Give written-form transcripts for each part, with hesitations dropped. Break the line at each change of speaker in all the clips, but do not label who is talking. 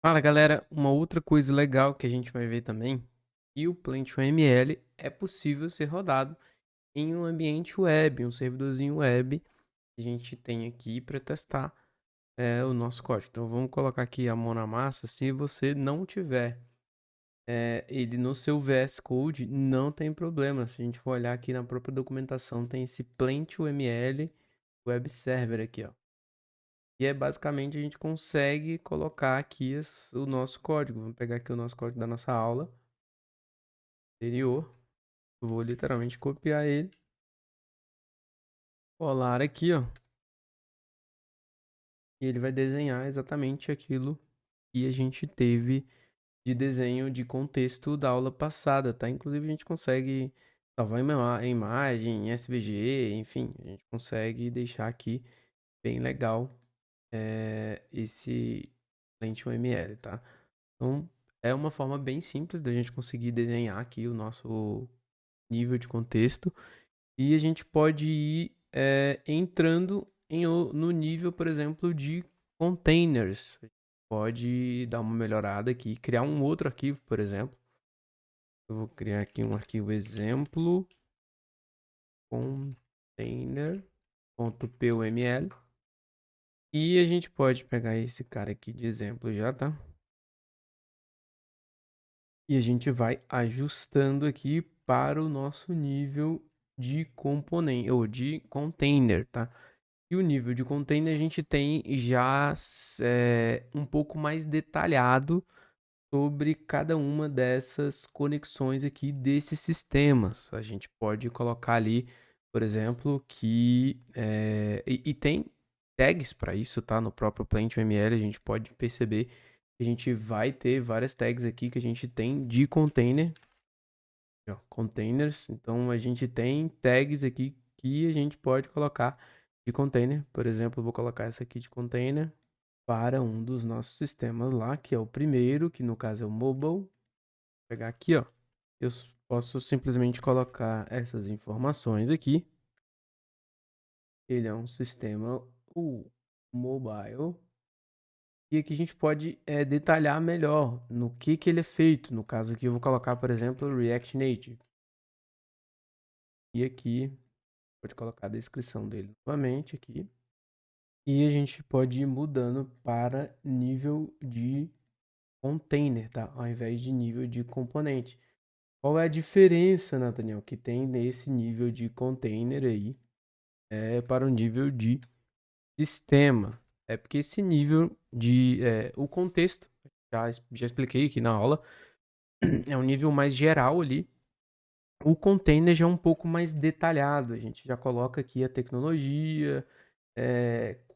Fala galera, uma outra coisa legal que a gente vai ver também, que o Plant1ML é possível ser rodado em um ambiente web, um servidorzinho web que a gente tem aqui para testar o nosso código. Então vamos colocar aqui a mão na massa. Se você não tiver ele no seu VS Code, não tem problema. Se a gente for olhar aqui na própria documentação, tem esse Plant1ML Web Server aqui, ó. E é basicamente a gente consegue colocar aqui o nosso código. Vamos pegar aqui o nosso código da nossa aula anterior. Eu vou literalmente copiar ele, colar aqui, ó. E ele vai desenhar exatamente aquilo que a gente teve de desenho de contexto da aula passada, tá? Inclusive a gente consegue salvar a imagem, SVG, enfim, a gente consegue deixar aqui bem legal esse lente UML, tá? Então, é uma forma bem simples da gente conseguir desenhar aqui o nosso nível de contexto. E a gente pode ir entrando no nível, por exemplo, de containers. A gente pode dar uma melhorada aqui, criar um outro arquivo, por exemplo. Eu vou criar aqui um arquivo exemplo container.pyml. E a gente pode pegar esse cara aqui de exemplo já, tá? E a gente vai ajustando aqui para o nosso nível de componente ou de container, tá? E o nível de container a gente tem já um pouco mais detalhado sobre cada uma dessas conexões aqui desses sistemas. A gente pode colocar ali, por exemplo, que e tem tags para isso, tá? No próprio PlantML a gente pode perceber que a gente vai ter várias tags aqui que a gente tem de container, ó, containers. Então a gente tem tags aqui que a gente pode colocar de container. Por exemplo, eu vou colocar essa aqui de container para um dos nossos sistemas lá, que é o primeiro, que no caso é o mobile. Vou pegar aqui, ó. Eu posso simplesmente colocar essas informações aqui. Ele é um sistema mobile. E aqui a gente pode detalhar melhor no que ele é feito. No caso aqui eu vou colocar, por exemplo, React Native. E aqui pode colocar a descrição dele novamente aqui. E a gente pode ir mudando para nível de container, tá? Ao invés de nível de componente. Qual é a diferença, Nathaniel, que tem nesse nível de container aí para o nível de sistema? É porque esse nível de... o contexto, já expliquei aqui na aula, é um nível mais geral ali. O container já é um pouco mais detalhado. A gente já coloca aqui a tecnologia,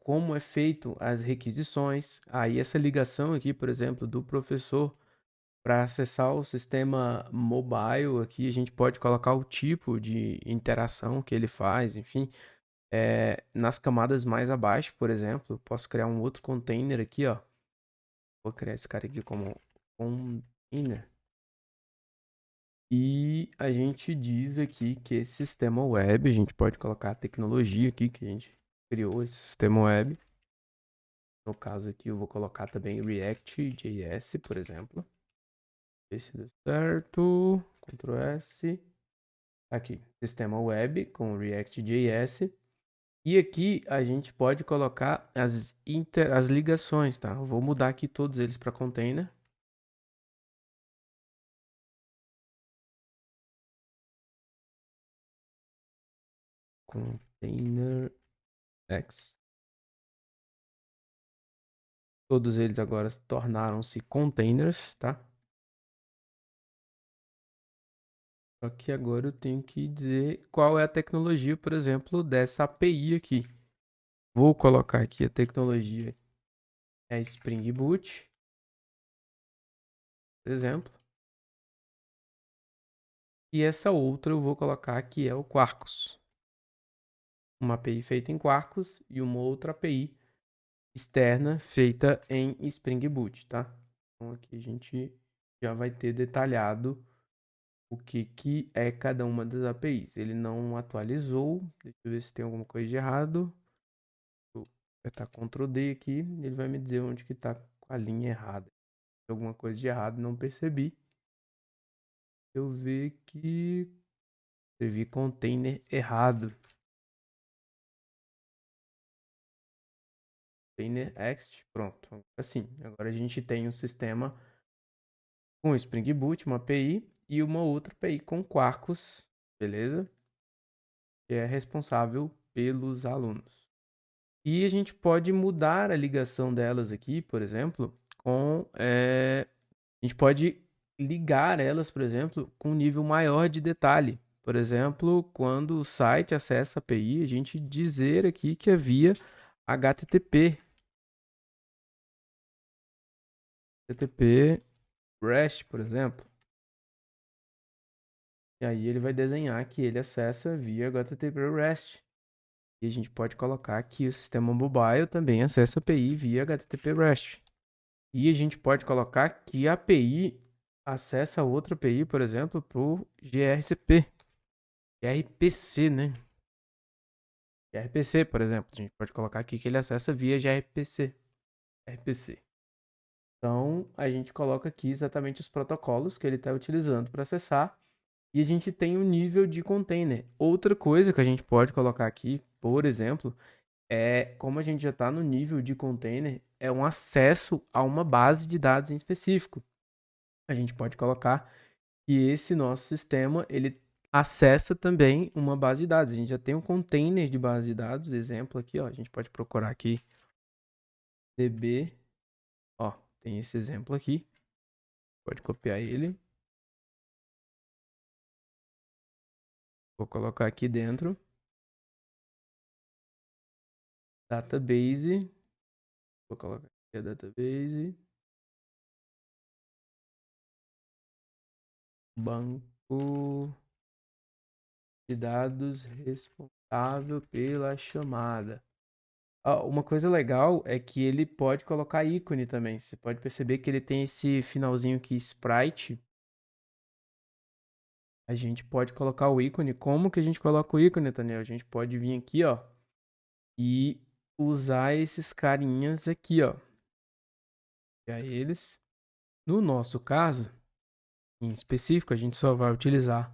como é feito as requisições. Aí essa ligação aqui, por exemplo, do professor para acessar o sistema mobile aqui, a gente pode colocar o tipo de interação que ele faz, enfim. Nas camadas mais abaixo, por exemplo, eu posso criar um outro container aqui, ó. Vou criar esse cara aqui como container. E a gente diz aqui que esse sistema web, a gente pode colocar a tecnologia aqui que a gente criou, esse sistema web. No caso aqui eu vou colocar também React.js, por exemplo. Ver se deu certo. Ctrl S. Aqui, sistema web com React.js. E aqui a gente pode colocar as ligações, tá? Eu vou mudar aqui todos eles para container. Container X. Todos eles agora tornaram-se containers, tá? Só que agora eu tenho que dizer qual é a tecnologia, por exemplo, dessa API aqui. Vou colocar aqui a tecnologia é Spring Boot, por exemplo. E essa outra eu vou colocar que é o Quarkus. Uma API feita em Quarkus e uma outra API externa feita em Spring Boot, tá? Então aqui a gente já vai ter detalhado o que é cada uma das APIs. Ele não atualizou, deixa eu ver se tem alguma coisa de errado. Vou apertar Ctrl D aqui, ele vai me dizer onde que está com a linha errada. alguma coisa de errado, não percebi. Eu ver que escrevi container errado. Container ext, pronto. Assim, agora a gente tem um sistema com Spring Boot, uma API e uma outra API com Quarkus, beleza? Que é responsável pelos alunos. E a gente pode mudar a ligação delas aqui, por exemplo, a gente pode ligar elas, por exemplo, com um nível maior de detalhe. Por exemplo, quando o site acessa a API, a gente dizer aqui que é via HTTP. HTTP REST, por exemplo. E aí ele vai desenhar que ele acessa via HTTP REST. E a gente pode colocar que o sistema mobile também acessa a API via HTTP REST. E a gente pode colocar que a API acessa outra API, por exemplo, para o gRCP. gRPC, né? gRPC, por exemplo. A gente pode colocar aqui que ele acessa via gRPC. RPC. Então, a gente coloca aqui exatamente os protocolos que ele está utilizando para acessar. E a gente tem o nível de container. Outra coisa que a gente pode colocar aqui, por exemplo, é como a gente já está no nível de container, é um acesso a uma base de dados em específico. A gente pode colocar que esse nosso sistema, ele acessa também uma base de dados. A gente já tem um container de base de dados, exemplo aqui, ó, a gente pode procurar aqui db, ó, tem esse exemplo aqui. Pode copiar ele. Vou colocar aqui dentro. Database. Vou colocar aqui a database. Banco de dados responsável pela chamada. Uma coisa legal é que ele pode colocar ícone também. Você pode perceber que ele tem esse finalzinho aqui, Sprite. A gente pode colocar o ícone. Como que a gente coloca o ícone, Daniel? A gente pode vir aqui, ó, e usar esses carinhas aqui, ó. E aí eles, no nosso caso, em específico, a gente só vai utilizar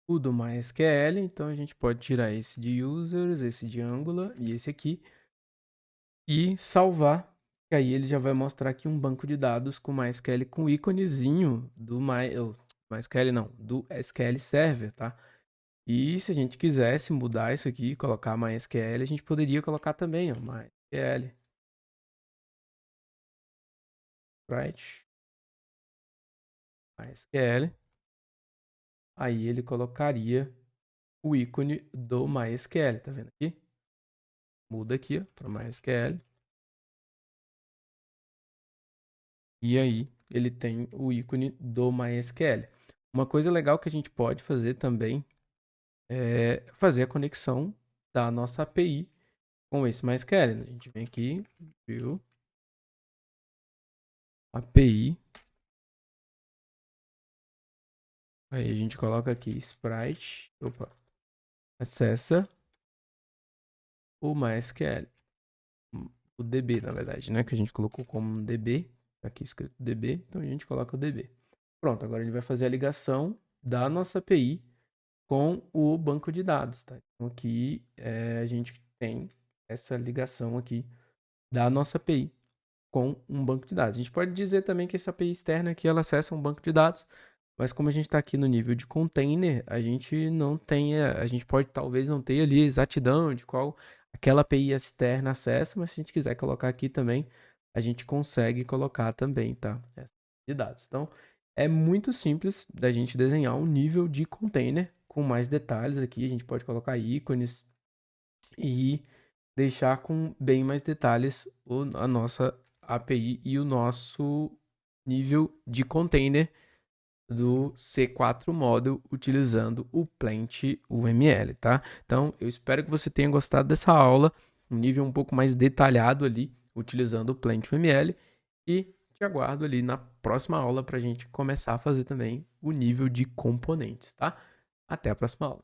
o do MySQL. Então a gente pode tirar esse de users, esse de Angular e esse aqui e salvar. E aí ele já vai mostrar aqui um banco de dados com MySQL com íconezinho do MySQL não, do SQL Server, tá? E se a gente quisesse mudar isso aqui, colocar MySQL, a gente poderia colocar também, ó, MySQL, right? MySQL. Aí ele colocaria o ícone do MySQL, tá vendo aqui? Muda aqui, para MySQL. E aí ele tem o ícone do MySQL. Uma coisa legal que a gente pode fazer também é fazer a conexão da nossa API com esse MySQL. A gente vem aqui, viu? API. Aí a gente coloca aqui Sprite. Opa. Acessa o MySQL. O DB, na verdade, né? Que a gente colocou como DB. Tá aqui escrito DB. Então a gente coloca o DB. Pronto, agora ele vai fazer a ligação da nossa API com o banco de dados, tá? Então aqui a gente tem essa ligação aqui da nossa API com um banco de dados. A gente pode dizer também que essa API externa aqui ela acessa um banco de dados, mas como a gente está aqui no nível de container, a gente não tem, a gente pode talvez não ter ali exatidão de qual aquela API externa acessa, mas se a gente quiser colocar aqui também, a gente consegue colocar também, tá? De dados. Então, é muito simples da gente desenhar um nível de container com mais detalhes aqui. A gente pode colocar ícones e deixar com bem mais detalhes a nossa API e o nosso nível de container do C4 Model utilizando o Plant UML, tá? Então, eu espero que você tenha gostado dessa aula, um nível um pouco mais detalhado ali, utilizando o Plant UML, e te aguardo ali na próxima aula para a gente começar a fazer também o nível de componentes, tá? Até a próxima aula.